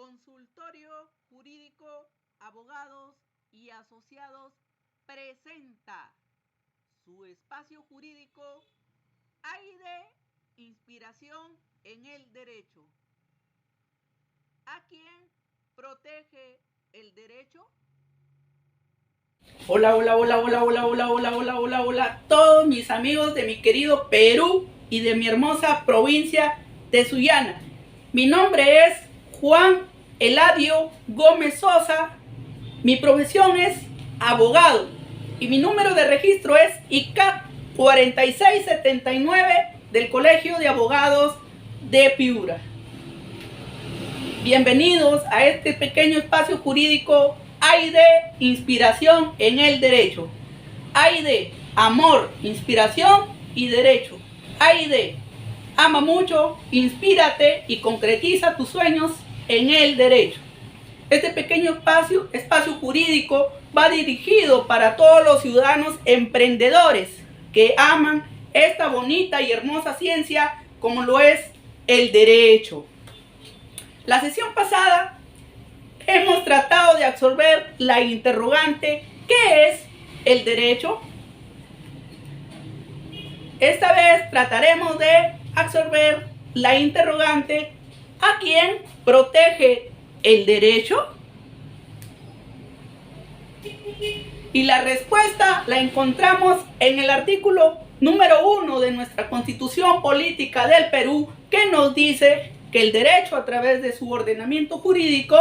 Consultorio Jurídico, Abogados y Asociados presenta su espacio jurídico AIDE, Inspiración en el Derecho. ¿A quién protege el derecho? Hola, hola, hola, hola, hola, hola, hola, hola, hola, hola, todos mis amigos de mi querido Perú y de mi hermosa provincia de Sullana. Mi nombre es Juan Eladio Gómez Sosa, mi profesión es abogado y mi número de registro es ICAP 4679 del Colegio de Abogados de Piura. Bienvenidos a este pequeño espacio jurídico AIDE, Inspiración en el Derecho. AIDE, amor, inspiración y derecho. AIDE, ama mucho, inspírate y concretiza tus sueños en el derecho. Este pequeño espacio jurídico va dirigido para todos los ciudadanos emprendedores que aman esta bonita y hermosa ciencia como lo es el derecho. La sesión pasada hemos tratado de absorber la interrogante ¿qué es el derecho? Esta vez trataremos de absorber la interrogante ¿a quién protege el derecho? Y la respuesta la encontramos en el artículo número 1 de nuestra Constitución Política del Perú, que nos dice que el derecho, a través de su ordenamiento jurídico,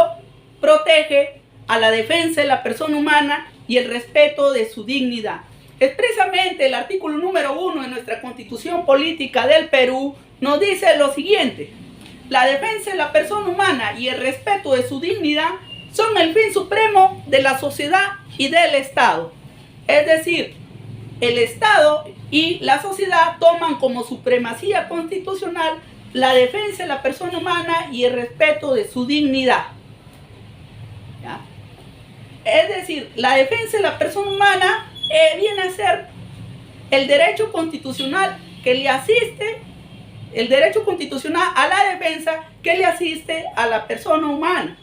protege a la defensa de la persona humana y el respeto de su dignidad. Expresamente, el artículo número 1 de nuestra Constitución Política del Perú nos dice lo siguiente: la defensa de la persona humana y el respeto de su dignidad son el fin supremo de la sociedad y del Estado. Es decir, el Estado y la sociedad toman como supremacía constitucional la defensa de la persona humana y el respeto de su dignidad. ¿Ya? Es decir, la defensa de la persona humana viene a ser el derecho constitucional que le asiste, el derecho constitucional a la defensa que le asiste a la persona humana.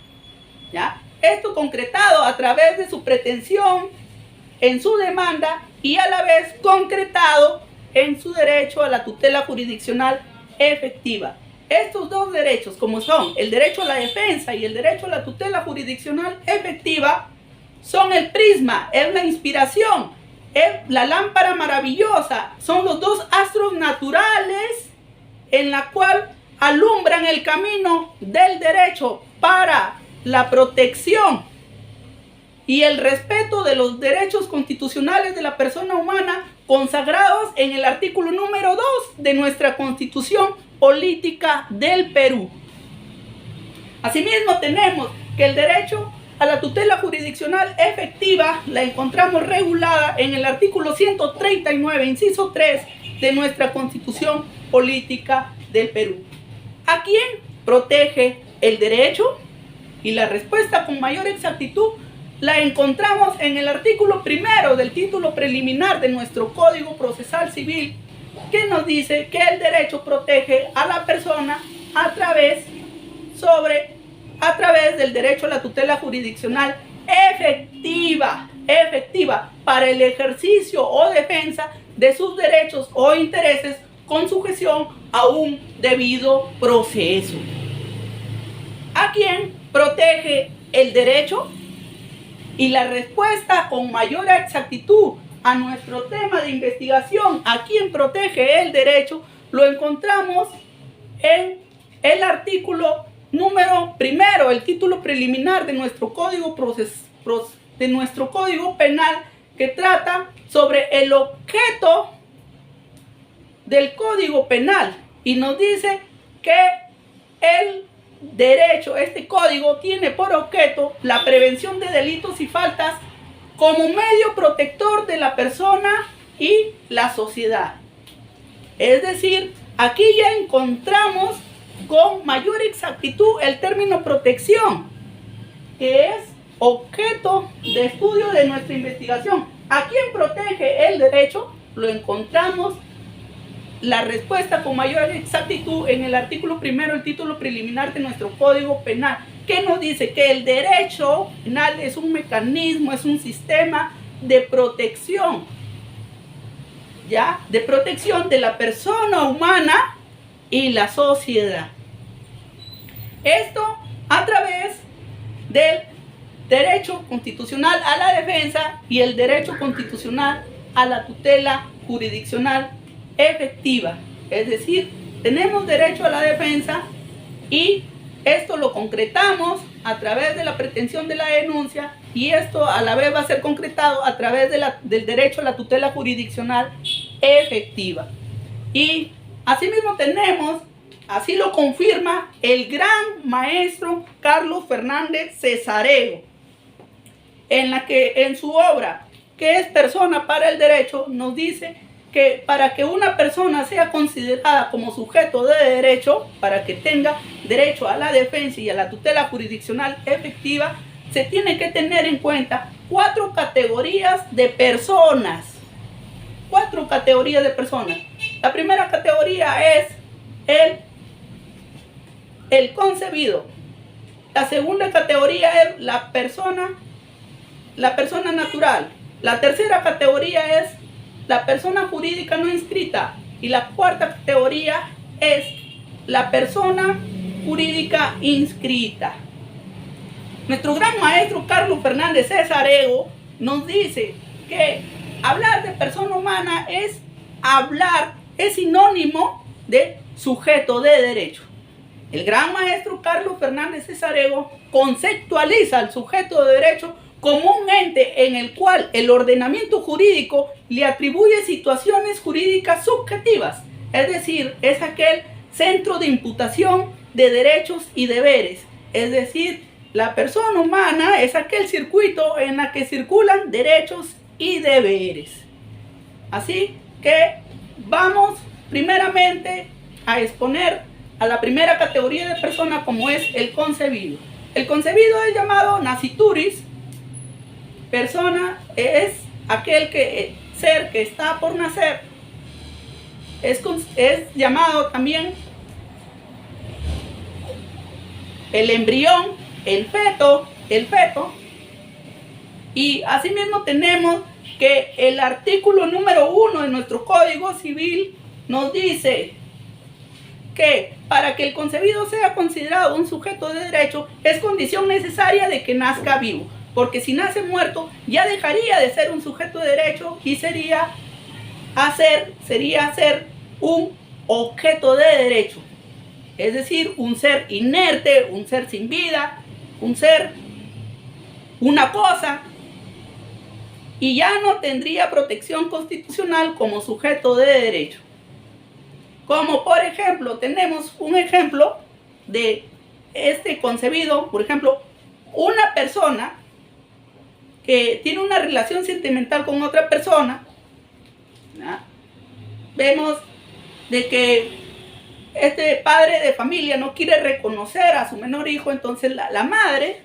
¿Ya? Esto concretado a través de su pretensión en su demanda y a la vez concretado en su derecho a la tutela jurisdiccional efectiva. Estos dos derechos, como son el derecho a la defensa y el derecho a la tutela jurisdiccional efectiva, son el prisma, es la inspiración, es la lámpara maravillosa, son los dos astros naturales en la cual alumbran el camino del derecho para la protección y el respeto de los derechos constitucionales de la persona humana consagrados en el artículo número 2 de nuestra Constitución Política del Perú. Asimismo, tenemos que el derecho a la tutela jurisdiccional efectiva la encontramos regulada en el artículo 139, inciso 3 de nuestra Constitución Política del Perú. ¿A quién protege el derecho? Y la respuesta con mayor exactitud la encontramos en el artículo 1 del título preliminar de nuestro Código Procesal Civil, que nos dice que el derecho protege a la persona a través del derecho a la tutela jurisdiccional efectiva para el ejercicio o defensa de sus derechos o intereses con sujeción a un debido proceso. ¿A quién protege el derecho? Y la respuesta con mayor exactitud a nuestro tema de investigación, ¿a quién protege el derecho?, lo encontramos en el artículo número 1, el título preliminar de nuestro Código Penal, que trata sobre el objeto del Código Penal y nos dice que el derecho, este código tiene por objeto la prevención de delitos y faltas como medio protector de la persona y la sociedad. Es decir, aquí ya encontramos con mayor exactitud el término protección, que es objeto de estudio de nuestra investigación. ¿A quién protege el derecho? Lo encontramos la respuesta con mayor exactitud en el artículo 1, el título preliminar de nuestro Código Penal, que nos dice que el derecho penal es un mecanismo, es un sistema de protección, ¿ya? De protección de la persona humana y la sociedad. Esto a través del derecho constitucional a la defensa y el derecho constitucional a la tutela jurisdiccional efectiva. Es decir, tenemos derecho a la defensa y esto lo concretamos a través de la pretensión de la denuncia, y esto a la vez va a ser concretado a través del derecho a la tutela jurisdiccional efectiva. Y asimismo tenemos, así lo confirma el gran maestro Carlos Fernández Cesareo, en su obra, que es Persona para el Derecho, nos dice que para que una persona sea considerada como sujeto de derecho, para que tenga derecho a la defensa y a la tutela jurisdiccional efectiva, se tiene que tener en cuenta 4 categorías de personas. 4 categorías de personas. La primera categoría es el concebido. La segunda categoría es la persona natural. La tercera categoría es la persona jurídica no inscrita. Y la cuarta categoría es la persona jurídica inscrita. Nuestro gran maestro Carlos Fernández Cesareo nos dice que hablar de persona humana es sinónimo de sujeto de derecho. El gran maestro Carlos Fernández Cesareo conceptualiza al sujeto de derecho como un ente en el cual el ordenamiento jurídico le atribuye situaciones jurídicas subjetivas, es decir, es aquel centro de imputación de derechos y deberes, es decir, la persona humana es aquel circuito en el que circulan derechos y deberes. Así que vamos primeramente a exponer a la primera categoría de persona, como es el concebido. El concebido es llamado nascituris. Persona es aquel ser que está por nacer. Es llamado también el embrión, el feto. Y asimismo tenemos que el artículo número 1 de nuestro Código Civil nos dice que para que el concebido sea considerado un sujeto de derecho es condición necesaria de que nazca vivo, porque si nace muerto ya dejaría de ser un sujeto de derecho y sería ser un objeto de derecho, es decir, un ser inerte, un ser sin vida, una cosa, y ya no tendría protección constitucional como sujeto de derecho. Como por ejemplo, tenemos un ejemplo de este concebido, por ejemplo, una persona que tiene una relación sentimental con otra persona, ¿no? Vemos de que este padre de familia no quiere reconocer a su menor hijo, entonces la madre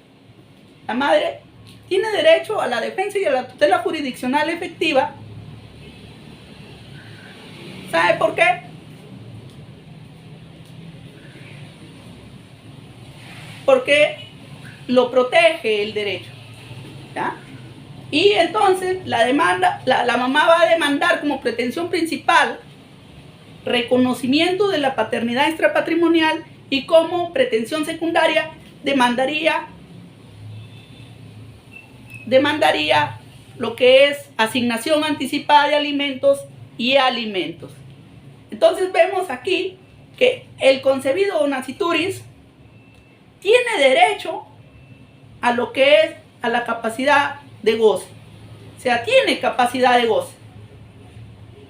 tiene derecho a la defensa y a la tutela jurisdiccional efectiva. ¿Sabe por qué? Porque lo protege el derecho, ¿ya? Y entonces la mamá va a demandar como pretensión principal reconocimiento de la paternidad extrapatrimonial, y como pretensión secundaria demandaría lo que es asignación anticipada de alimentos y alimentos. Entonces vemos aquí que el concebido o nascituris tiene derecho a lo que es a la capacidad de goce. O sea, tiene capacidad de goce.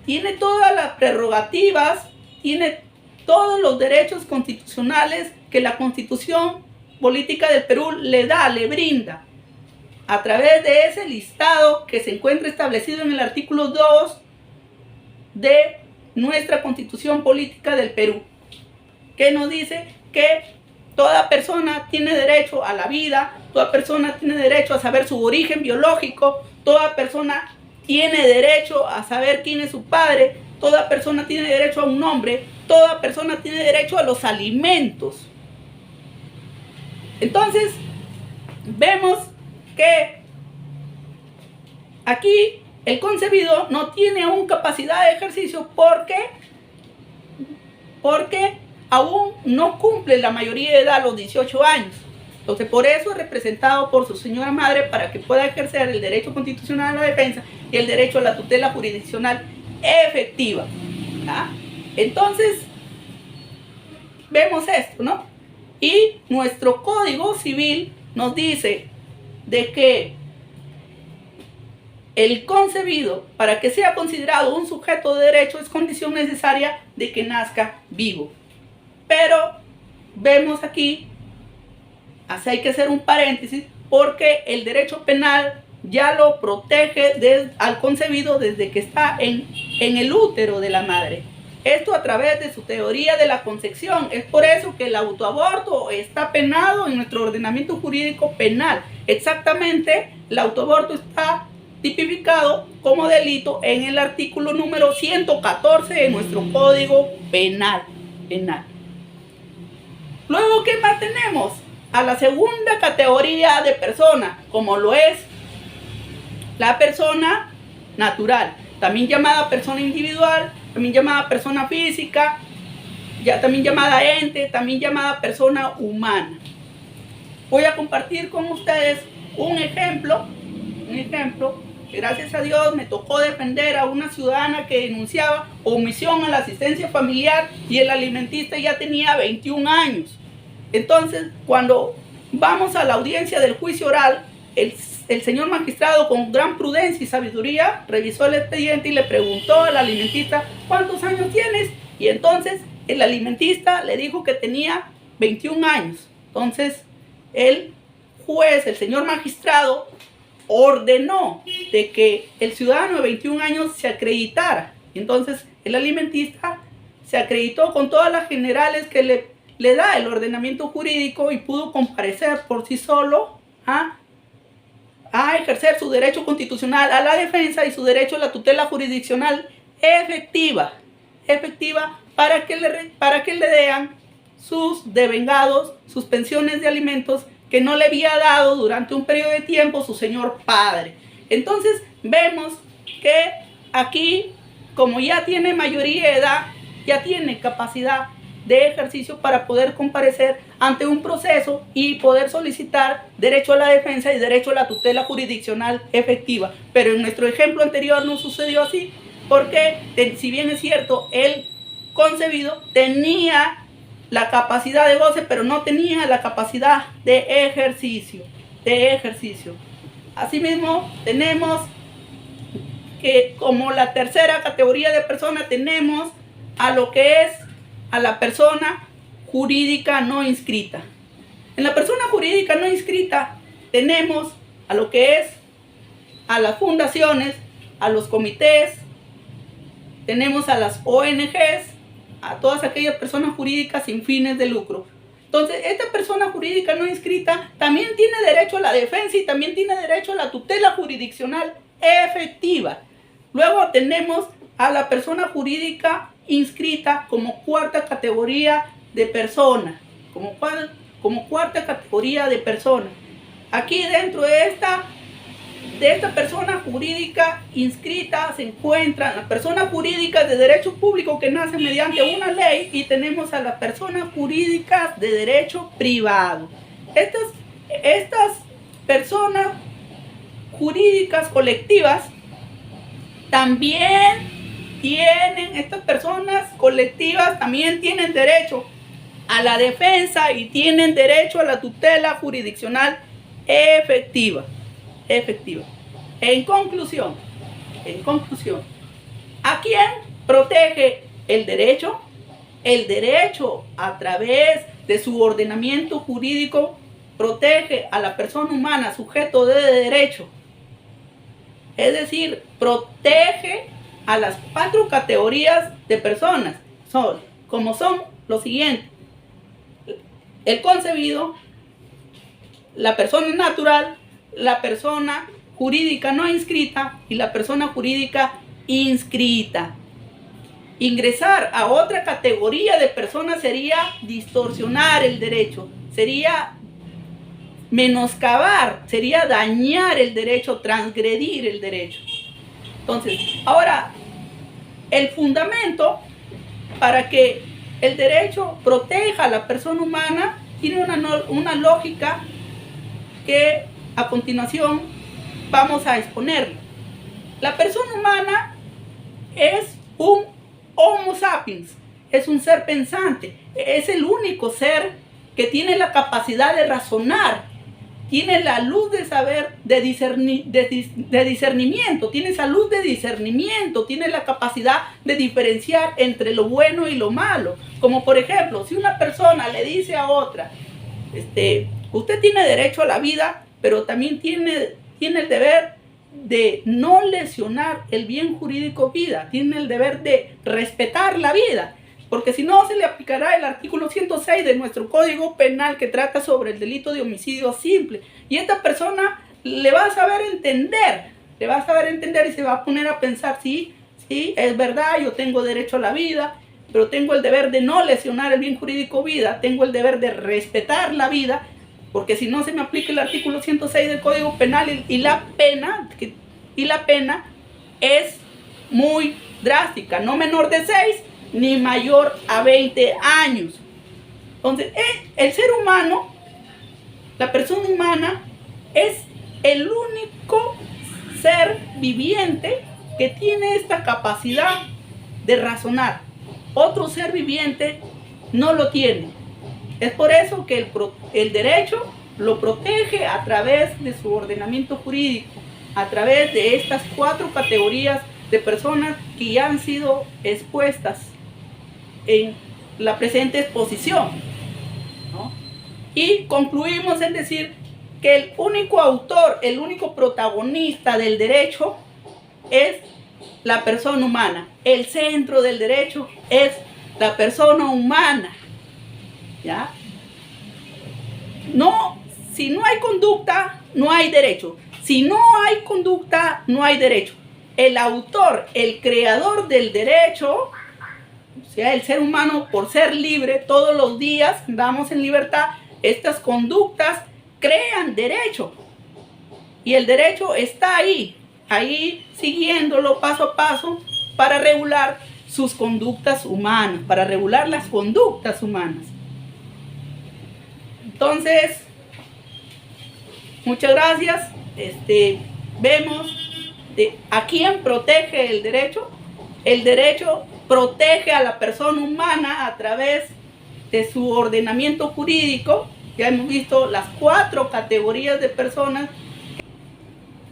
Tiene todas las prerrogativas, tiene todos los derechos constitucionales que la Constitución Política del Perú le brinda, a través de ese listado que se encuentra establecido en el artículo 2 de nuestra Constitución Política del Perú, que nos dice que toda persona tiene derecho a la vida, toda persona tiene derecho a saber su origen biológico, toda persona tiene derecho a saber quién es su padre, toda persona tiene derecho a un nombre, toda persona tiene derecho a los alimentos. Entonces, vemos que aquí el concebido no tiene aún capacidad de ejercicio porque aún no cumple la mayoría de edad, los 18 años. Entonces, por eso es representado por su señora madre para que pueda ejercer el derecho constitucional a la defensa y el derecho a la tutela jurisdiccional efectiva. ¿Ah? Entonces, vemos esto, ¿no? Y nuestro Código Civil nos dice de que el concebido, para que sea considerado un sujeto de derecho, es condición necesaria de que nazca vivo. Pero vemos aquí, así hay que hacer un paréntesis, porque el derecho penal ya lo protege al concebido desde que está en el útero de la madre. Esto a través de su teoría de la concepción. Es por eso que el autoaborto está penado en nuestro ordenamiento jurídico penal. Exactamente, el autoaborto está tipificado como delito en el artículo número 114 de nuestro Código Penal. Luego, ¿qué más tenemos? A la segunda categoría de persona, como lo es la persona natural, también llamada persona individual, también llamada persona física, también llamada ente, también llamada persona humana. Voy a compartir con ustedes un ejemplo. Gracias a Dios me tocó defender a una ciudadana que denunciaba omisión a la asistencia familiar y el alimentista ya tenía 21 años. Entonces, cuando vamos a la audiencia del juicio oral, el señor magistrado, con gran prudencia y sabiduría, revisó el expediente y le preguntó al alimentista: ¿cuántos años tienes? Y entonces el alimentista le dijo que tenía 21 años. Entonces el juez, el señor magistrado, ordenó de que el ciudadano de 21 años se acreditara. Entonces el alimentista se acreditó con todas las generales que le da el ordenamiento jurídico y pudo comparecer por sí solo a ejercer su derecho constitucional a la defensa y su derecho a la tutela jurisdiccional efectiva para que le den sus devengados, sus pensiones de alimentos que no le había dado durante un periodo de tiempo su señor padre. Entonces vemos que aquí, como ya tiene mayoría de edad, ya tiene capacidad de ejercicio para poder comparecer ante un proceso y poder solicitar derecho a la defensa y derecho a la tutela jurisdiccional efectiva. Pero en nuestro ejemplo anterior no sucedió así, porque si bien es cierto, el concebido tenía la capacidad de goce, pero no tenía la capacidad de ejercicio. Asimismo, tenemos que como la tercera categoría de persona tenemos a lo que es a la persona jurídica no inscrita. En la persona jurídica no inscrita tenemos a lo que es a las fundaciones, a los comités, tenemos a las ONGs, a todas aquellas personas jurídicas sin fines de lucro. Entonces, esta persona jurídica no inscrita también tiene derecho a la defensa y también tiene derecho a la tutela jurisdiccional efectiva. Luego tenemos a la persona jurídica inscrita como cuarta categoría de persona, como cuarta categoría de persona. Aquí dentro de esta persona jurídica inscrita se encuentran las personas jurídicas de derecho público que nacen mediante una ley y tenemos a las personas jurídicas de derecho privado. Estas personas jurídicas colectivas también estas personas colectivas también tienen derecho a la defensa y tienen derecho a la tutela jurisdiccional efectiva. En conclusión, ¿a quién protege el derecho? El derecho, a través de su ordenamiento jurídico, protege a la persona humana, sujeto de derecho. Es decir, protege a las 4 categorías de personas, como son los siguientes: el concebido, la persona natural, la persona jurídica no inscrita y la persona jurídica inscrita. Ingresar a otra categoría de personas sería distorsionar el derecho, sería menoscabar, sería dañar el derecho, transgredir el derecho. Entonces, ahora, el fundamento para que el derecho proteja a la persona humana tiene una lógica que a continuación vamos a exponer. La persona humana es un Homo sapiens, es un ser pensante, es el único ser que tiene la capacidad de razonar, tiene la luz de saber, de discernimiento, tiene esa luz de discernimiento, tiene la capacidad de diferenciar entre lo bueno y lo malo. Como por ejemplo, si una persona le dice a otra, usted tiene derecho a la vida, pero también tiene el deber de no lesionar el bien jurídico vida, tiene el deber de respetar la vida, porque si no se le aplicará el artículo 106 de nuestro Código Penal que trata sobre el delito de homicidio simple, y esta persona le va a saber entender y se va a poner a pensar, sí, es verdad, yo tengo derecho a la vida, pero tengo el deber de no lesionar el bien jurídico vida, tengo el deber de respetar la vida, porque si no se me aplica el artículo 106 del Código Penal y la pena es muy drástica, no menor de 6 ni mayor a 20 años. Entonces, el ser humano, la persona humana, es el único ser viviente que tiene esta capacidad de razonar. Otro ser viviente no lo tiene. Es por eso que el derecho lo protege a través de su ordenamiento jurídico, a través de estas 4 categorías de personas que ya han sido expuestas en la presente exposición, ¿no? Y concluimos en decir que el único autor, el único protagonista del derecho es la persona humana. El centro del derecho es la persona humana, ¿ya? No, si no hay conducta, no hay derecho. Si no hay conducta, no hay derecho. El autor, el creador del derecho, o sea, el ser humano, por ser libre, todos los días andamos en libertad, estas conductas crean derecho. Y el derecho está ahí siguiéndolo paso a paso para regular sus conductas humanas, para regular las conductas humanas. Entonces, muchas gracias. Vemos a quién protege el derecho. El derecho protege a la persona humana a través de su ordenamiento jurídico. Ya hemos visto las 4 categorías de personas.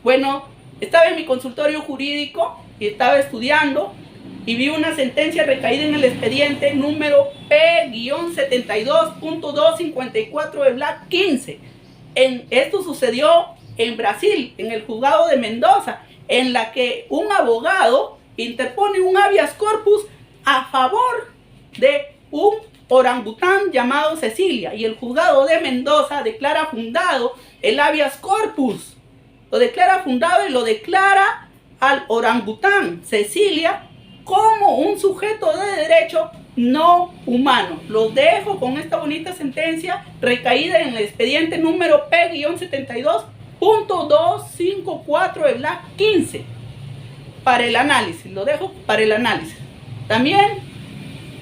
Bueno, estaba en mi consultorio jurídico y estaba estudiando y vi una sentencia recaída en el expediente número P-72.254/15. Esto sucedió en Brasil, en el juzgado de Mendoza, en la que un abogado interpone un habeas corpus a favor de un orangután llamado Cecilia, y el juzgado de Mendoza declara fundado el habeas corpus, lo declara fundado y lo declara al orangután Cecilia como un sujeto de derecho no humano. Los dejo con esta bonita sentencia recaída en el expediente número P-72.254/15 para el análisis. Lo dejo para el análisis. También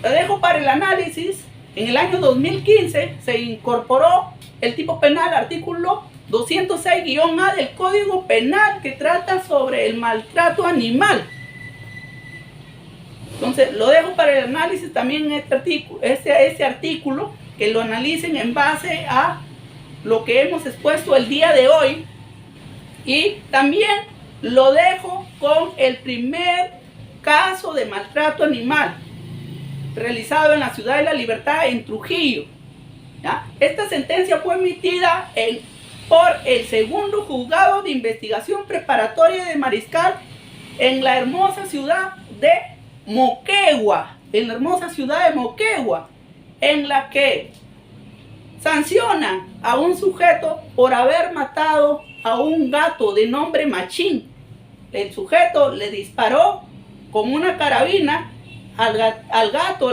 lo dejo para el análisis. En el año 2015 se incorporó el tipo penal artículo 206-A del Código Penal que trata sobre el maltrato animal. Entonces lo dejo para el análisis también este artículo, que lo analicen en base a lo que hemos expuesto el día de hoy. Y también lo dejo con el primer caso de maltrato animal realizado en la Ciudad de la Libertad, en Trujillo, ¿ya? Esta sentencia fue emitida por el segundo juzgado de investigación preparatoria de Mariscal en la hermosa ciudad de Moquegua, en la que sancionan a un sujeto por haber matado a un gato de nombre Machín. El sujeto le disparó con una carabina al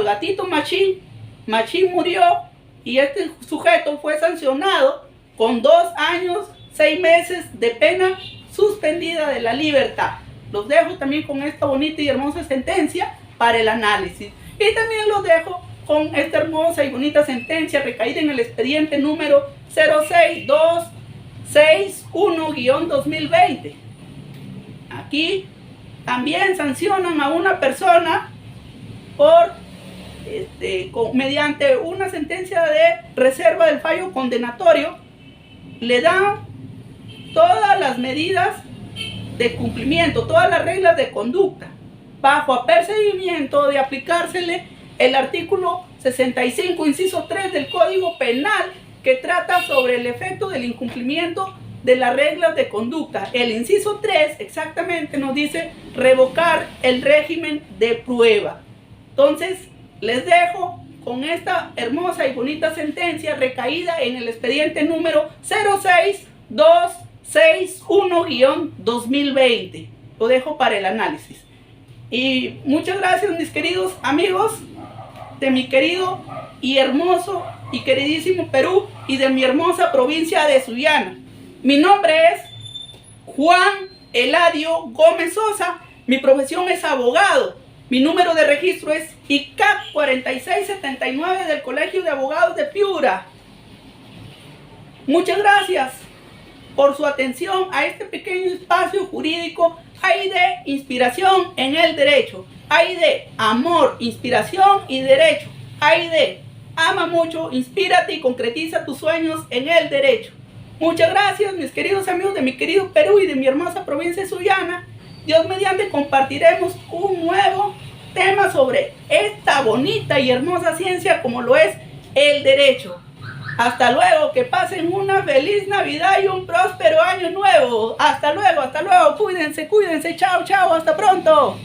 gatito Machín. Machín murió y este sujeto fue sancionado con 2 años, 6 meses de pena suspendida de la libertad. Los dejo también con esta bonita y hermosa sentencia para el análisis. Y también los dejo con esta hermosa y bonita sentencia recaída en el expediente número 06261-2020. Aquí también sancionan a una persona por mediante una sentencia de reserva del fallo condenatorio. Le dan todas las medidas de cumplimiento, todas las reglas de conducta, bajo apercibimiento de aplicársele el artículo 65, inciso 3 del Código Penal, que trata sobre el efecto del incumplimiento de las reglas de conducta. El inciso 3 exactamente nos dice revocar el régimen de prueba. Entonces, les dejo con esta hermosa y bonita sentencia recaída en el expediente número 06261-2020. Lo dejo para el análisis. Y muchas gracias, mis queridos amigos de mi querido y hermoso y queridísimo Perú y de mi hermosa provincia de Sullana. Mi nombre es Juan Eladio Gómez Sosa. Mi profesión es abogado. Mi número de registro es ICAP 4679 del Colegio de Abogados de Piura. Muchas gracias por su atención a este pequeño espacio jurídico. Hay de inspiración en el derecho. Hay de amor, inspiración y derecho. Hay de ama mucho, inspírate y concretiza tus sueños en el derecho. Muchas gracias, mis queridos amigos de mi querido Perú y de mi hermosa provincia de Sullana. Dios mediante compartiremos un nuevo tema sobre esta bonita y hermosa ciencia como lo es el derecho. Hasta luego, que pasen una feliz Navidad y un próspero año nuevo. Hasta luego, cuídense, chao, hasta pronto.